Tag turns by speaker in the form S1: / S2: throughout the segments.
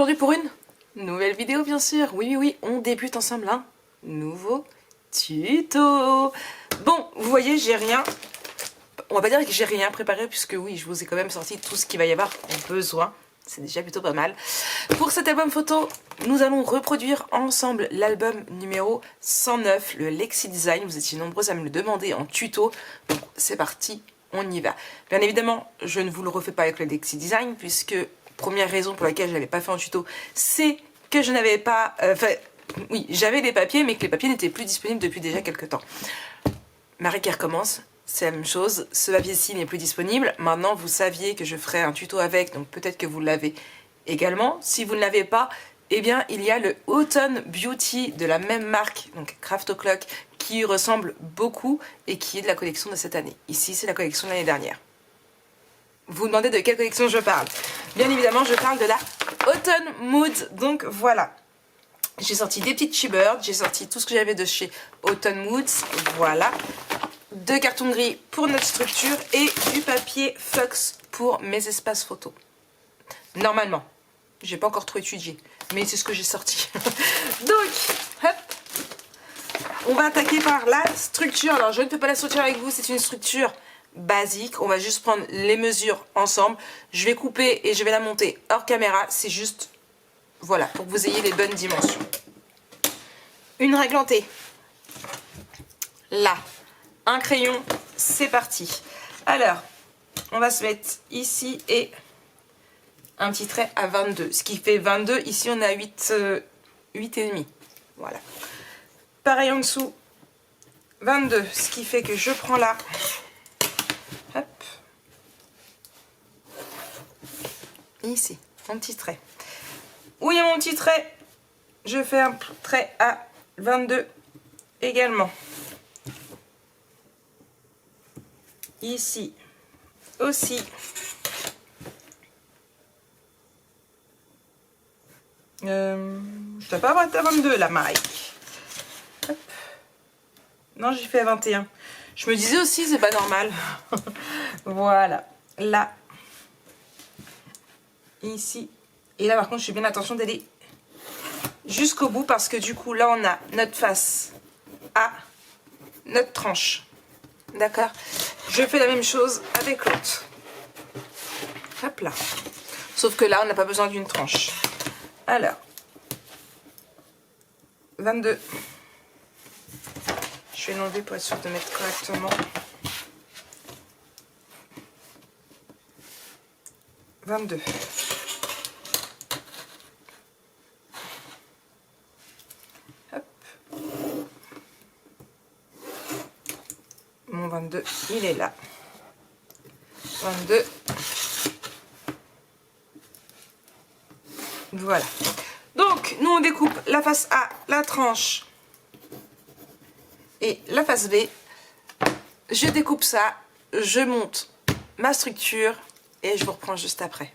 S1: aujourd'hui pour une nouvelle vidéo bien sûr. Oui, on débute ensemble un nouveau tuto. Bon, vous voyez, j'ai rien... On va pas dire que j'ai rien préparé puisque oui, je vous ai quand même sorti tout ce qu'il va y avoir en besoin. C'est déjà plutôt pas mal. Pour cet album photo, nous allons reproduire ensemble l'album numéro 109, le Lexi Design. Vous étiez nombreux à me le demander en tuto. Donc c'est parti, on y va. Bien évidemment, je ne vous le refais pas avec le Lexi Design puisque première raison pour laquelle je ne l'avais pas fait en tuto, c'est que je n'avais pas... oui, j'avais des papiers, mais que les papiers n'étaient plus disponibles depuis déjà quelques temps. Marie qui recommence. C'est la même chose, ce papier-ci n'est plus disponible. Maintenant, vous saviez que je ferai un tuto avec, donc peut-être que vous l'avez également. Si vous ne l'avez pas, eh bien, il y a le Autumn Beauty de la même marque, donc Craft O'Clock, qui ressemble beaucoup et qui est de la collection de cette année. Ici, c'est la collection de l'année dernière. Vous vous demandez de quelle collection je parle? Bien évidemment, je parle de la Autumn Mood, donc voilà. J'ai sorti des petites She-Bird, j'ai sorti tout ce que j'avais de chez Autumn Moods, voilà. 2 cartons gris pour notre structure et du papier Fox pour mes espaces photos. Normalement, j'ai pas encore trop étudié, mais c'est ce que j'ai sorti. Donc, hop, on va attaquer par la structure. Alors, je ne fais pas la structure avec vous, c'est une structure basique. On va juste prendre les mesures ensemble. Je vais couper et je vais la monter hors caméra. C'est juste, voilà, pour que vous ayez les bonnes dimensions. Une règle en T. Là. Un crayon, c'est parti. Alors, on va se mettre ici et un petit trait à 22. Ce qui fait 22. Ici, on est à 8,5. Voilà. Pareil en dessous, 22. Ce qui fait que je prends là. Hop. Ici, mon petit trait. Où il y a mon petit trait, je fais un trait à 22 également. Ici aussi. Je dois pas avoir été à 22 là, Mike. Hop. Non, j'ai fait à 21. Je me disais aussi, c'est pas normal. Voilà. Là. Ici. Et là, par contre, je fais bien attention d'aller jusqu'au bout parce que du coup, là, on a notre face à notre tranche. D'accord? Je fais la même chose avec l'autre. Hop là. Sauf que là, on n'a pas besoin d'une tranche. Alors, 22. Je vais l'enlever pour être sûre de mettre correctement. 22. Hop. Mon 22, il est là. 22. Voilà. Donc, nous, on découpe la face A, la tranche et la face B. Je découpe ça, je monte ma structure et je vous reprends juste après.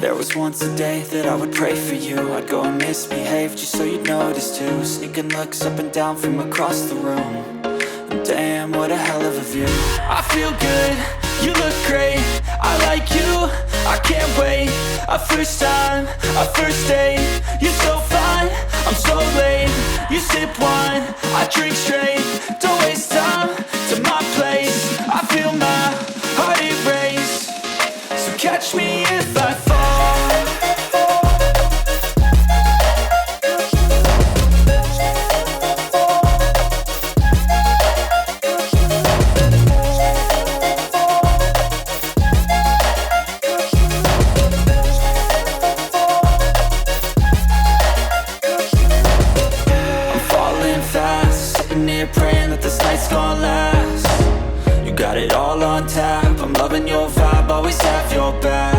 S2: There was once a day that I would pray for you. I'd go and misbehave just so you'd notice too. Sneaking looks up and down from across the room. And damn, what a hell of a view. I feel good, you look great. I like you, I can't wait. A first time, a first date. You're so fine, I'm so late. You sip wine, I drink straight. Don't waste time to my place. I feel my heart erase. So catch me if I fall. Praying that this night's gonna last. You got it all on tap. I'm loving your vibe, always have your back.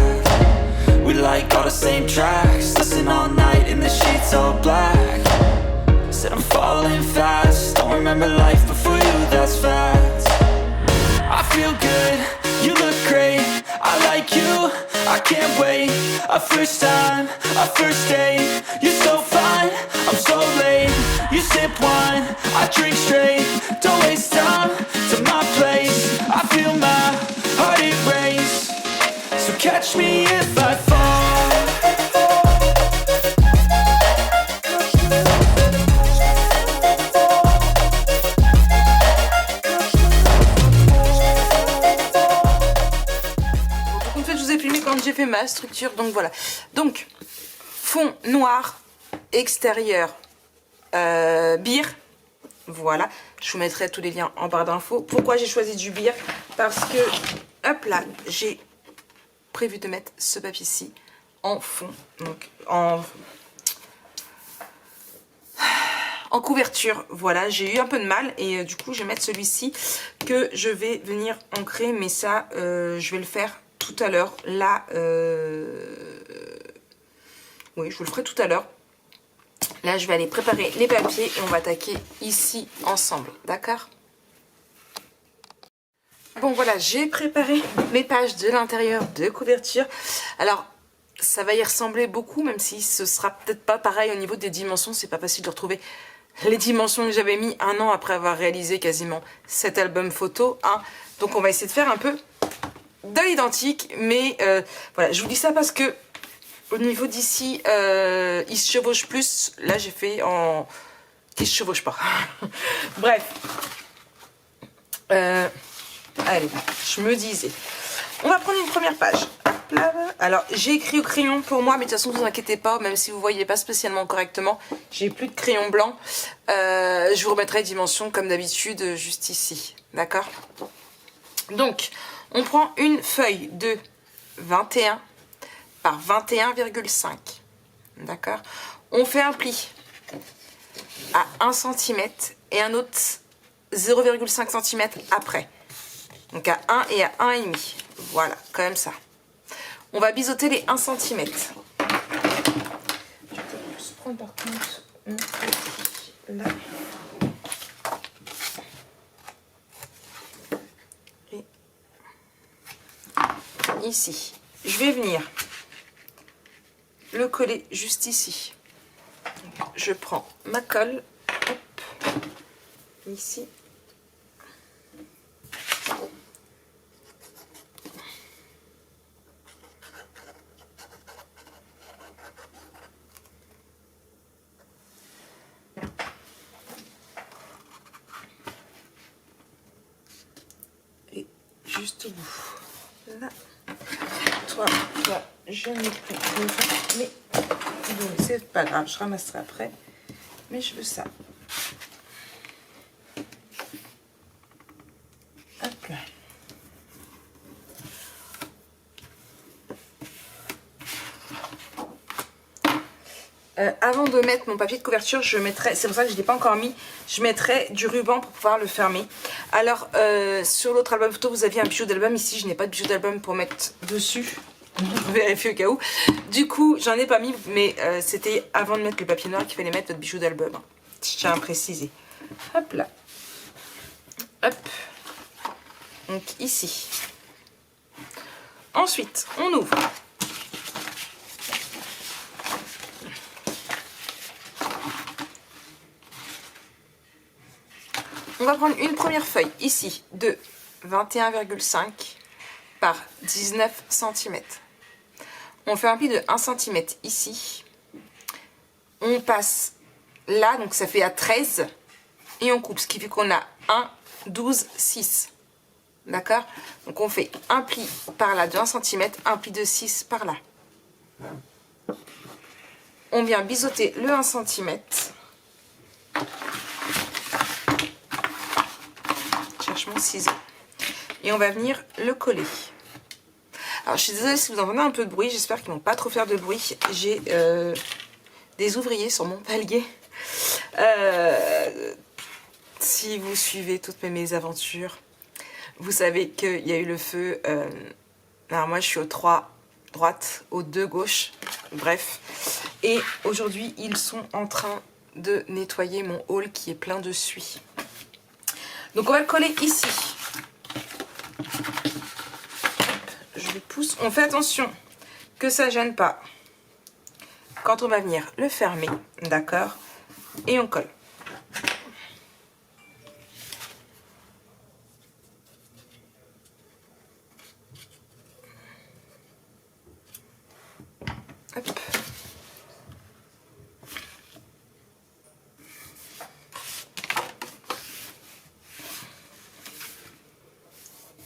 S2: We like all the same tracks. Listen all night in the sheets all black. Said I'm falling fast. Don't remember life before you, that's fact. I feel good, you look great. I like you, I can't wait. A first time, a first date. You're so fine, I'm so late. You sip wine, I drink catch me if I fall.
S1: Donc, en fait, je vous ai filmé quand j'ai fait ma structure, donc voilà. Donc, fond noir, extérieur, beer. Voilà, je vous mettrai tous les liens en barre d'infos. Pourquoi j'ai choisi du beer? Parce que, hop là, j'ai prévu de mettre ce papier-ci en fond, donc en couverture. Voilà, j'ai eu un peu de mal et du coup, je vais mettre celui-ci que je vais venir ancrer, mais ça, je vais le faire tout à l'heure. Là, oui, je vous le ferai tout à l'heure. Là, je vais aller préparer les papiers et on va attaquer ici ensemble, d'accord? Bon, voilà, j'ai préparé mes pages de l'intérieur de couverture. Alors, ça va y ressembler beaucoup, même si ce sera peut-être pas pareil au niveau des dimensions. C'est pas facile de retrouver les dimensions que j'avais mis un an après avoir réalisé quasiment cet album photo, hein. Donc, on va essayer de faire un peu de l'identique, mais voilà, je vous dis ça parce que au niveau d'ici, il se chevauche plus. Là, j'ai fait en... qui se chevauche pas. Bref. Allez, je me disais. On va prendre une première page. Hop là. Alors, j'ai écrit au crayon pour moi, mais de toute façon, ne vous inquiétez pas, même si vous ne voyez pas spécialement correctement, j'ai plus de crayon blanc. Je vous remettrai les dimensions comme d'habitude, juste ici. D'accord? Donc, on prend une feuille de 21 par 21,5. D'accord? On fait un pli à 1 cm et un autre 0,5 cm après. Donc à 1 et à 1,5. Voilà, comme ça. On va biseauter les 1 cm. Je vais juste prendre par contre mon petit là. Et ici. Je vais venir le coller juste ici. Donc, je prends ma colle, hop, ici. Et juste au bout. Là. Toi, je n'ai pris devant, mais bon, c'est pas grave, je ramasserai après. Mais je veux ça. Hop là. Avant de mettre mon papier de couverture, je mettrai, c'est pour ça que je ne l'ai pas encore mis, je mettrai du ruban pour pouvoir le fermer. Alors, sur l'autre album photo, vous aviez un bijou d'album. Ici, je n'ai pas de bijou d'album pour mettre dessus. Vérifier au cas où. Du coup, j'en ai pas mis, mais c'était avant de mettre le papier noir qu'il fallait mettre votre bijou d'album. Je tiens à préciser. Hop là. Hop. Donc ici. Ensuite, on ouvre. On va prendre une première feuille ici de 21,5 par 19 cm. On fait un pli de 1 cm ici. On passe là, donc ça fait à 13. Et on coupe, ce qui fait qu'on a 1, 12, 6. D'accord? Donc on fait un pli par là de 1 cm, un pli de 6 par là. On vient biseauter le 1 cm. Je cherche mon ciseau. Et on va venir le coller. Alors je suis désolée si vous entendez un peu de bruit, j'espère qu'ils ne vont pas trop faire de bruit. J'ai des ouvriers sur mon palier. Si vous suivez toutes mes mésaventures, vous savez qu'il y a eu le feu. Alors moi je suis au 3 droite, au 2 gauche, bref. Et aujourd'hui ils sont en train de nettoyer mon hall qui est plein de suie. Donc on va le coller ici. Je le pousse. On fait attention que ça gêne pas quand on va venir le fermer, d'accord? Et on colle. Hop.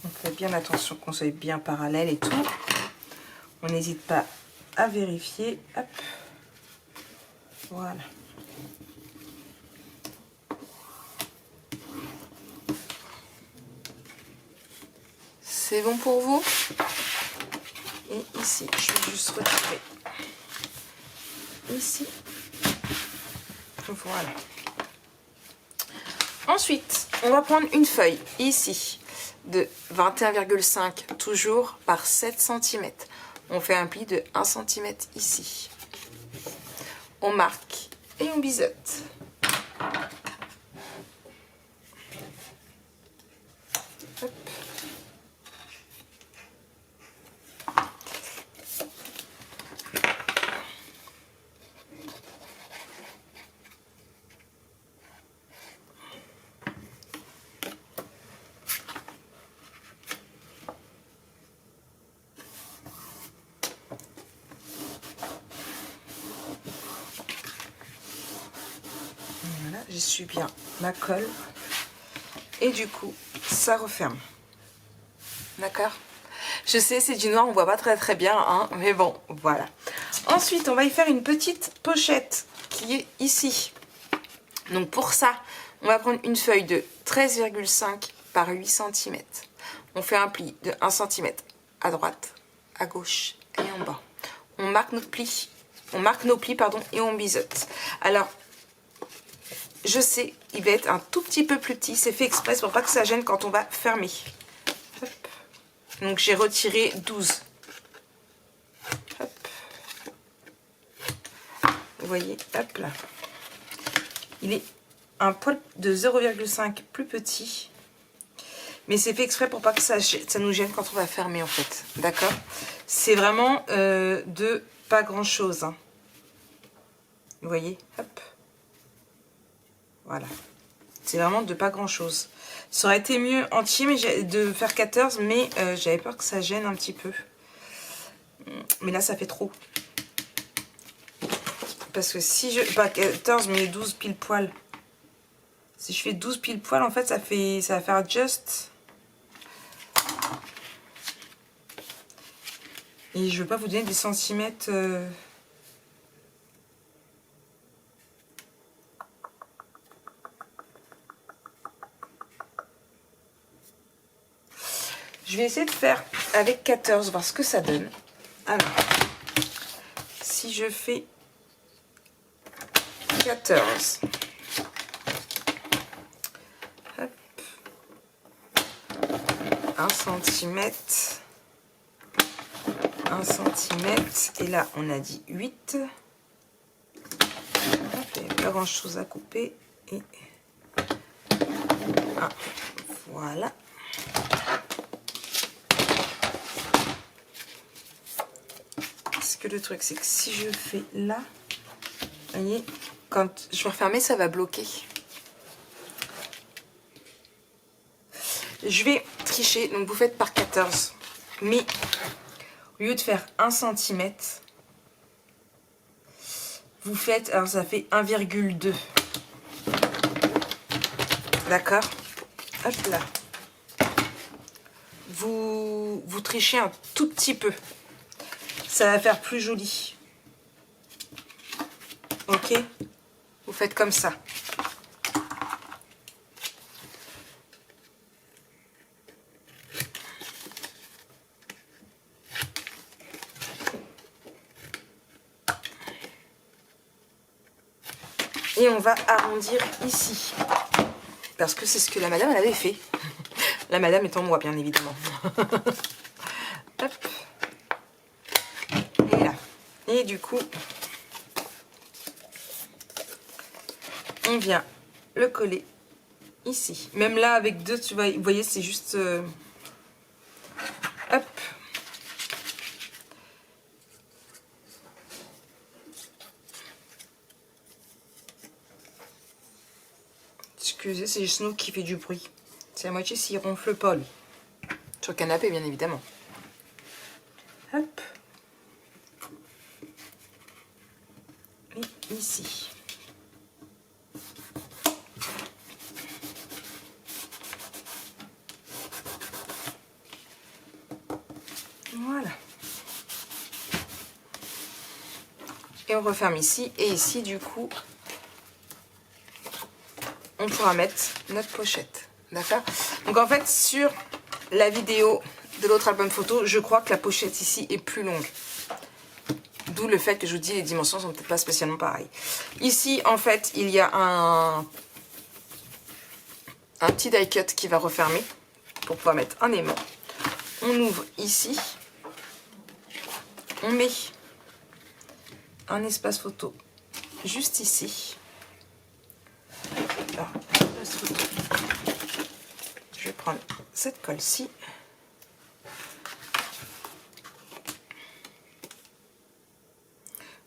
S1: On fait bien attention qu'on soit bien parallèle et tout. On n'hésite pas à vérifier. Hop. Voilà. C'est bon pour vous? Et ici, je vais juste retirer. Ici. Voilà. Ensuite, on va prendre une feuille ici de 21,5 toujours par 7 cm. On fait un pli de 1 cm ici. On marque et on biseute. Hop. Voilà, j'essuie bien ma colle. Et du coup, ça referme. D'accord? Je sais, c'est du noir, on voit pas très bien, hein, mais bon, voilà. Ensuite, on va y faire une petite pochette qui est ici. Donc pour ça, on va prendre une feuille de 13,5 par 8 cm. On fait un pli de 1 cm à droite, à gauche et en bas. On marque nos plis, et on biseute. Alors, je sais, il va être un tout petit peu plus petit. C'est fait exprès pour pas que ça gêne quand on va fermer. Hop. Donc j'ai retiré 12. Hop. Vous voyez, hop là. Il est un poil de 0,5 plus petit. Mais c'est fait exprès pour pas que ça nous gêne quand on va fermer en fait. D'accord? C'est vraiment de pas grand chose. Hein. Vous voyez? Hop. Voilà. C'est vraiment de pas grand chose. Ça aurait été mieux entier mais de faire 14, mais j'avais peur que ça gêne un petit peu. Mais là, ça fait trop. Parce que si je... Pas 14, mais 12 pile poil. Si je fais 12 pile poil, en fait, ça va faire just. Et je veux pas vous donner des centimètres... Je vais essayer de faire avec 14, voir ce que ça donne. Alors, si je fais 14, hop, 1 cm, 1 cm, et là on a dit 8. Il n'y a pas grand chose à couper. Et ah, voilà. Que le truc c'est que si je fais là, vous voyez, quand je vais refermer ça va bloquer. Je vais tricher, donc vous faites par 14, mais au lieu de faire 1 cm, vous faites, alors ça fait 1,2. D'accord? Hop là. Vous trichez un tout petit peu. Ça va faire plus joli. Ok? Vous faites comme ça. Et on va arrondir ici. Parce que c'est ce que la madame elle avait fait. La madame étant moi, bien évidemment. Hop. Et là. Et du coup, on vient le coller ici. Même là, avec deux, tu vois, vous voyez, c'est juste... hop. Excusez, c'est juste nous qui fait du bruit. C'est à moitié s'il ronfle pas, lui. Sur le canapé, bien évidemment. Hop. et ici. Voilà. Et on referme ici. Et ici, du coup, on pourra mettre notre pochette. D'accord? Donc en fait, sur la vidéo de l'autre album photo, je crois que la pochette ici est plus longue. D'où le fait que je vous dis les dimensions sont peut-être pas spécialement pareilles. Ici, en fait, il y a un petit die cut qui va refermer pour pouvoir mettre un aimant. On ouvre ici. On met un espace photo juste ici. Alors, espace photo. Je vais prendre cette colle-ci.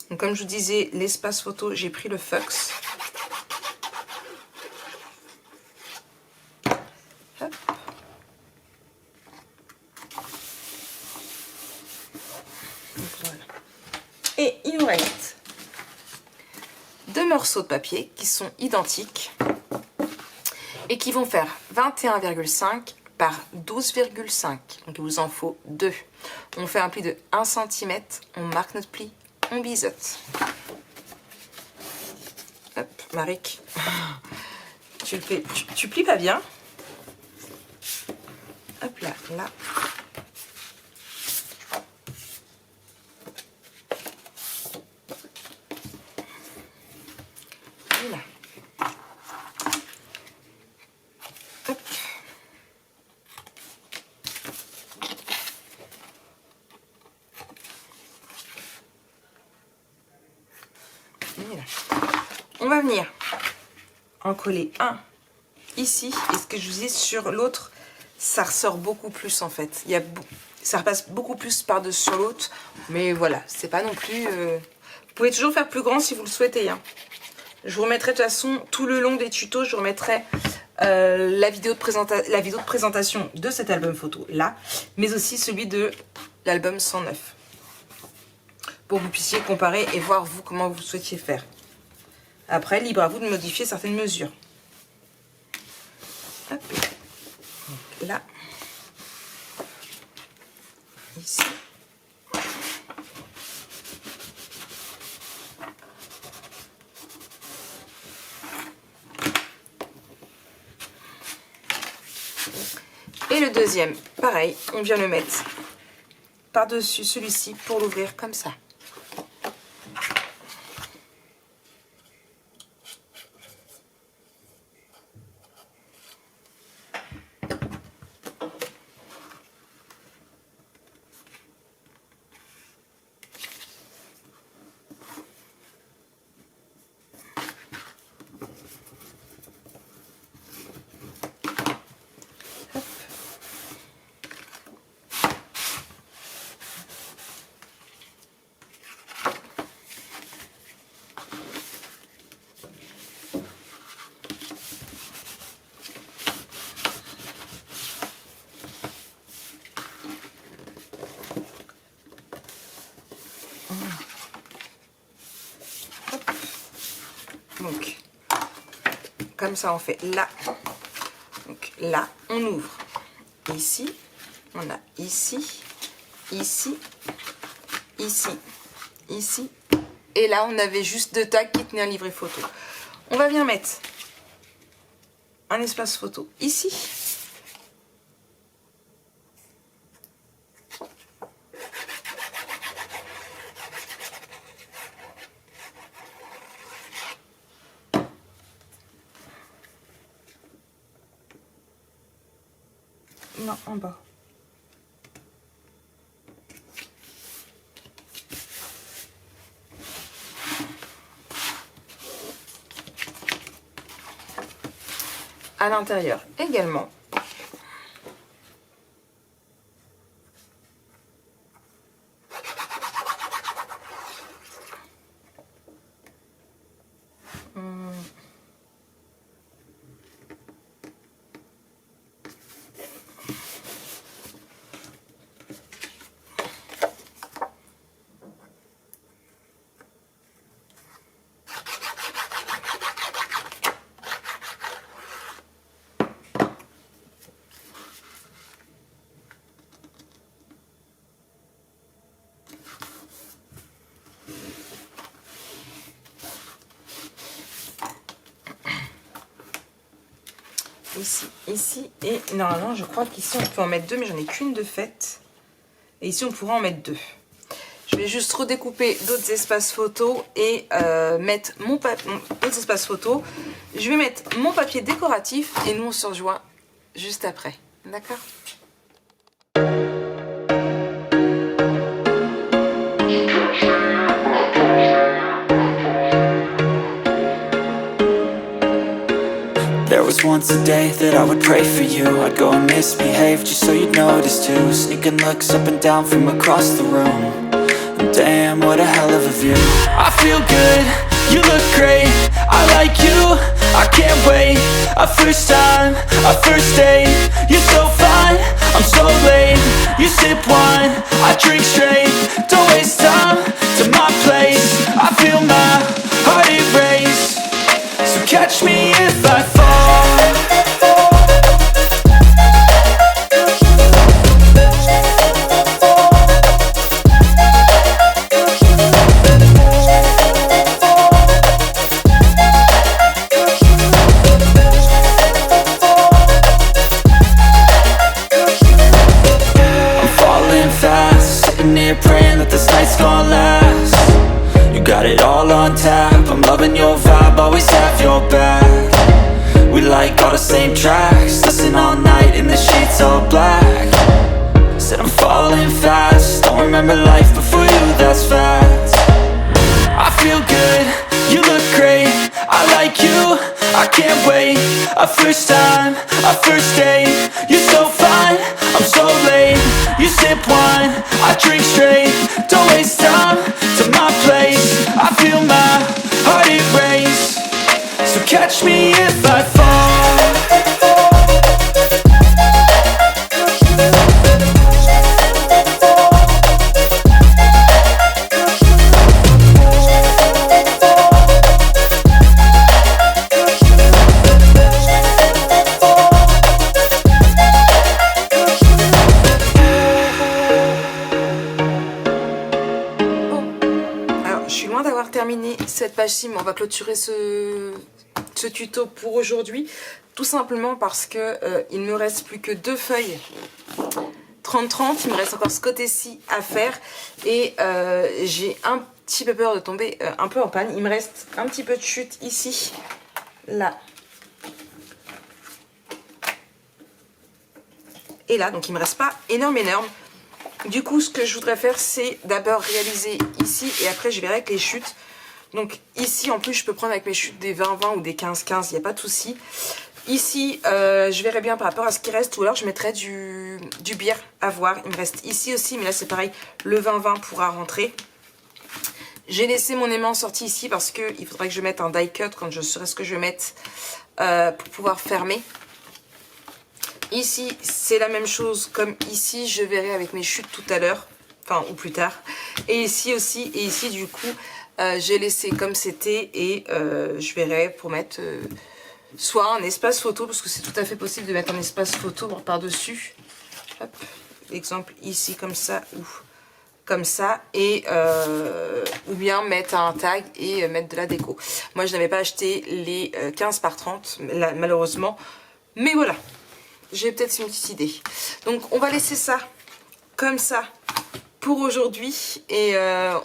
S1: Donc, comme je vous disais, l'espace photo, j'ai pris le Fux. Hop. Voilà. Et il nous reste 2 morceaux de papier qui sont identiques et qui vont faire 21,5 par 12,5. Donc il vous en faut 2. On fait un pli de 1 cm, on marque notre pli, on biseute. Hop, Maric, tu le fais, tu plies pas bien. Hop là, là. Et là. Hop. Et là. On va venir en coller un ici. Et ce que je vous dis sur l'autre, ça ressort beaucoup plus en fait. Ça repasse beaucoup plus par-dessus sur l'autre. Mais voilà, c'est pas non plus... Vous pouvez toujours faire plus grand si vous le souhaitez. Hein. Je vous remettrai de toute façon tout le long des tutos, je vous remettrai la vidéo de présentation de cet album photo là, mais aussi celui de l'album 109. Pour que vous puissiez comparer et voir vous comment vous souhaitiez faire. Après, libre à vous de modifier certaines mesures. Hop. Donc là. Ici. Et le deuxième, pareil, on vient le mettre par-dessus celui-ci pour l'ouvrir comme ça. Donc, comme ça on fait là. Donc là, on ouvre. Ici, on a ici, ici, ici, ici. Et là, on avait juste 2 tags qui tenaient un livret photo. On va bien mettre un espace photo ici. Non, en bas. À l'intérieur également. ici. Et normalement, je crois qu'ici, on peut en mettre 2, mais j'en ai qu'une de faite. Et ici, on pourra en mettre 2. Je vais juste redécouper d'autres espaces photos et mettre d'autres espaces photos. Je vais mettre mon papier décoratif et nous, on se rejoint juste après. D'accord ?
S2: There was once a day that I would pray for you. I'd go and misbehave just so you'd notice too. Sneaking looks up and down from across the room. And damn, what a hell of a view. I feel good, you look great, I like you, I can't wait. A first time, a first date. You're so fine, I'm so late. You sip wine, I drink straight. Don't waste time to my place. I feel my heart erase. So catch me if I fall. I'm falling fast, sitting here praying that this night's gonna last. You got it all on tap, I'm loving your vibe, always have your back. We like all the same tracks, listen all night in the sheets all black. Said I'm falling fast, don't remember life before you, that's fact. I feel good, you look great, I like you, I can't wait. A first time, a first date. You're so fine, I'm so late. You sip wine, I drink straight. Don't waste time to my place. I feel my heart erase. So catch me if I fall.
S1: Terminé cette page-ci, mais on va clôturer ce tuto pour aujourd'hui, tout simplement parce que il me reste plus que 2 feuilles 30-30, il me reste encore ce côté-ci à faire et j'ai un petit peu peur de tomber un peu en panne. Il me reste un petit peu de chute ici, là et là, donc il me reste pas énorme. Du coup, ce que je voudrais faire, c'est d'abord réaliser ici et après je verrai avec les chutes. Donc ici, en plus, je peux prendre avec mes chutes des 20-20 ou des 15-15, il n'y a pas de souci. Ici, je verrai bien par rapport à ce qui reste ou alors je mettrai du bière à voir. Il me reste ici aussi, mais là c'est pareil, le 20-20 pourra rentrer. J'ai laissé mon aimant sorti ici parce qu'il faudrait que je mette un die cut quand je saurai ce que je vais mettre pour pouvoir fermer. Ici, c'est la même chose comme ici, je verrai avec mes chutes tout à l'heure, enfin ou plus tard. Et ici aussi, et ici du coup, j'ai laissé comme c'était et je verrai pour mettre soit un espace photo, parce que c'est tout à fait possible de mettre un espace photo par-dessus. Hop, exemple ici comme ça ou comme ça, et ou bien mettre un tag et mettre de la déco. Moi, je n'avais pas acheté les 15 par 30, malheureusement, mais voilà. J'ai peut-être une petite idée. Donc on va laisser ça comme ça pour aujourd'hui et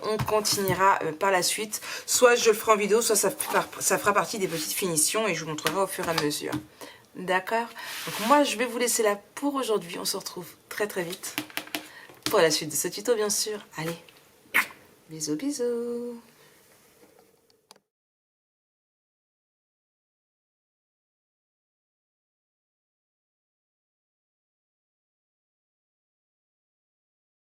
S1: on continuera par la suite. Soit je le ferai en vidéo, soit ça fera partie des petites finitions et je vous montrerai au fur et à mesure. D'accord? Donc moi je vais vous laisser là pour aujourd'hui. On se retrouve très très vite pour la suite de ce tuto bien sûr. Allez, bisous bisous.